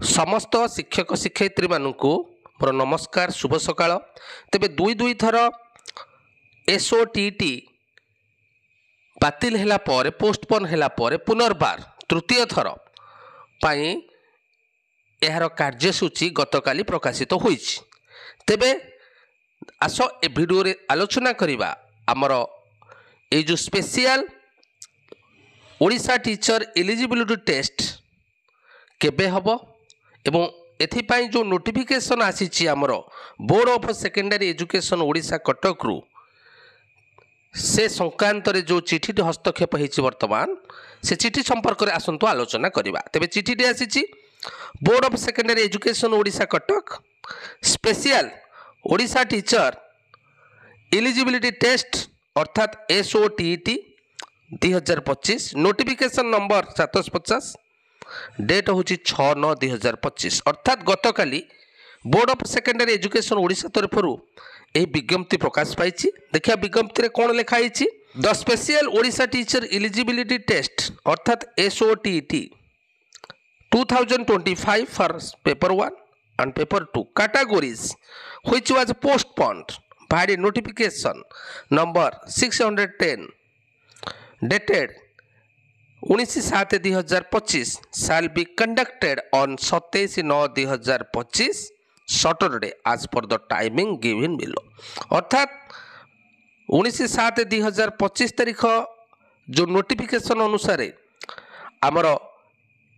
समस्त शिक्षक शिक्षयित्री मानू मोर नमस्कार शुभ सकाळ। तेबे दुई थर SOTT बातिल हैला पर पोस्टपोन हैला पर पुनर्बार तृतीय थर पाई यार कार्यसूची गतकाली प्रकाशित होईछि। तेबे आस ए वीडियो रे आलोचना करिबा हमर ए जो special Odisha teacher eligibility test केबे हबो एवं एथिपाई जो नोटिफिकेशन आसीछि हमर board of secondary education Odisha Cuttack रु से संक्रांत रे जो चिठी हस्तक्षेप होईछि वर्तमान से चिठी संपर्क रे आसंतु आलोचना करिबा। तेबे चिठी आसीछि board of secondary education Odisha Cuttack special Odisha teacher eligibility test अर्थात SOTT 2025 नोटिफिकेशन नंबर 750 डेट हूँ 6/9/2025 अर्थात गतकाली board of secondary education Odisha तरफ यह विज्ञप्ति प्रकाश पाई। देखिए विज्ञप्ति कौन लिखाई the special Odisha teacher eligibility test अर्थात SOTT 2025 for paper 1 and paper 2 categories which was postponed by the notification number 610 dated 19/7/2025 shall be conducted on 27/9/2025 Saturday as per the timing given below। अर्थात 19/7/2025 तारीख जो नोटिफिकेशन अनुसार आमर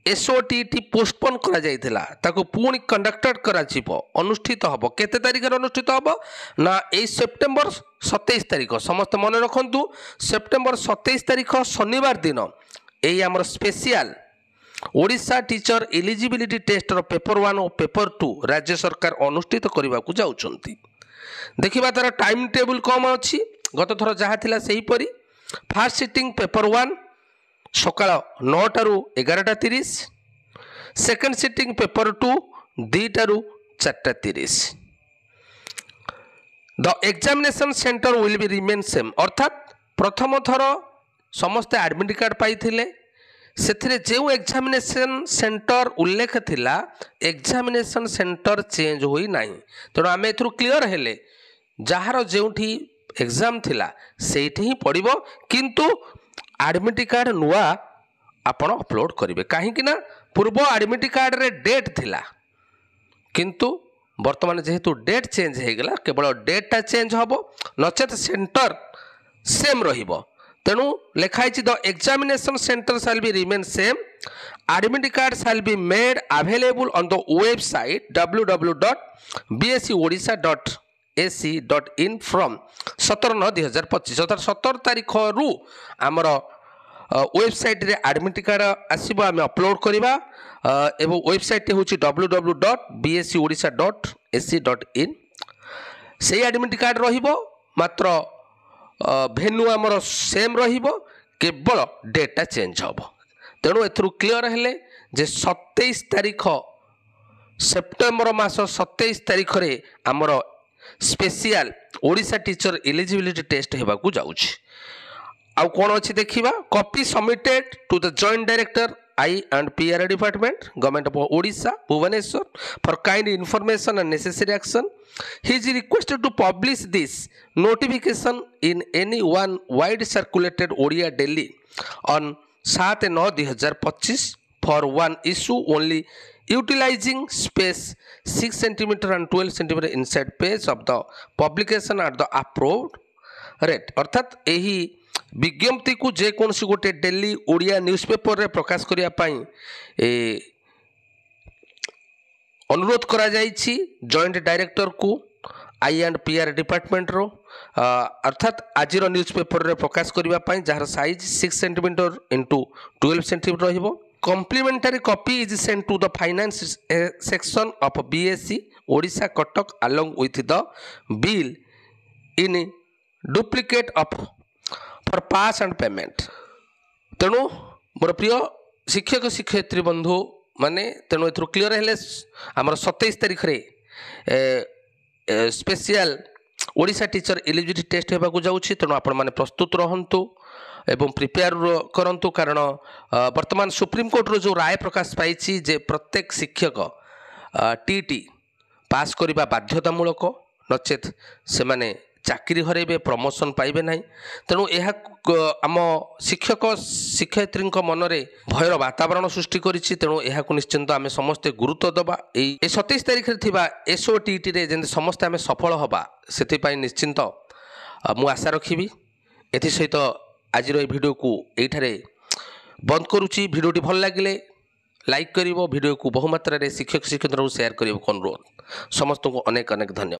SOTT postpone करा जाइथिला ताको पुणी conducted करा जिवो अनुष्ठित हबो। केते तारिख रे अनुष्ठित हबो ना ए सेप्टेम्बर 27 तारिख समस्त मन रखंतु सेप्टेम्बर 27 तारिख शनिवार दिन एई हमर special Odisha teacher eligibility test रो पेपर 1 और पेपर 2 राज्य सरकार अनुष्ठित करबा को जाउचंती। देखिबा तार टाइम टेबल कम अछि गत थर जहा थिला सेही परी फर्स्ट सिटिंग पेपर 1 सकाळ 9 रु 11:30 सेकंड सिटिंग पेपर 2 2 रु 4:30 the examination centre will be remain same अर्थात प्रथम थर समस्त एडमिट कार्ड पाइथिले से जो एग्जामिनेशन सेंटर उल्लेख थिला एग्जामिनेशन सेंटर चेंज होई नाही। तेणु आम ए क्लीयर हेले जार जोठी एग्जाम थिला सेठी ही पड़िबो किंतु एडमिट कार्ड नुआ आपण अपलोड करेंगे कहीं पूर्व एडमिट कार्ड रे डेट थिला किंतु वर्तमान जेहेतु डेट चेंज हो गला केवल डेटा चेंज हम नचेत सेंटर सेम रहिबो। तेणु लिखाई the examination centre shall be remain same admit card shall be made available on the website www.bscodsha.ac.in from 17/9/2025 अर्थात 17 तारीख रु आमर वेबसाइट रे एडमिट कार्ड आसीबो आम अपलोड करबा एवं वेबसाइट हूँ www.bscodsha.ac.in से एडमिट कार्ड रहिबो मात्र भेन्यू आमर सेम रहिबो केवल डेटा चेंज हम। तेणु एथरू क्लियर हेले जे 27 तारीख सेप्टेम्बर मास 27 तारीख रे आमर special Odisha teacher eligibility test हेबाकू जाउछि। आउ कौन अच्छी देखा copy submitted to the joint director I&PR department government of Odisha Bhubaneswar for kind information and necessary action he is requested to publish this notification in any one wide circulated Odia daily on 7/9/2025 for one issue only utilizing space 6 cm and 12 cm inside page of the publication at the approved rate अर्थात यही विज्ञप्ति को जेकोसी गोटे daily Odia newspaper रे प्रकाश करिया पाई अनुरोध करा जाइछि जॉइंट डायरेक्टर को I&PR डिपार्टमेंट रो अर्थात आज न्यूज़पेपर रे प्रकाश करिया पाई जहार साइज 6 cm into 12 cm रहिबो। Complimentary copy is sent to the finance section of BSc Odisha Cuttack along with the bill in duplicate of for pass and payment। तेणु मोर प्रिय शिक्षक शिक्षयित्री बंधु माने तेणु एथरो क्लियर हेले हमर 27 तारीख रे special Odisha teacher eligibility test हेबाकू जाउछि। तेणु आपण माने प्रस्तुत रहंतु एवं प्रिपेयर करंतु कारण वर्तमान सुप्रीम कोर्ट रो जो राय प्रकाश पाई जे प्रत्येक शिक्षक टीटी पास करने बाध्यतामूलक नचेत से माने चाकरी हरेबे प्रमोशन पाइबे नहीं तेणु यह आम शिक्षक शिक्षयित्री मनरे भयर वातावरण सृष्टि करिछि तेणु यह निश्चिंत आम समस्ते गुरुत्व दबा 27 तारिख थिबा एसओटीटी रे जेंति समस्ते आम सफल हबा सेति निश्चिंत मु आशा रखिबी। एथि सहित आज भिडियो को एठारे बंद करुच्ची। भिडियोटी भल लगिले लाइक करिवो, भिडियो को बहुमात्रा रे शिक्षक शिक्षयित्री शेयर करिवो अनुरोध। समस्त को अनेक अनेक धन्यवाद।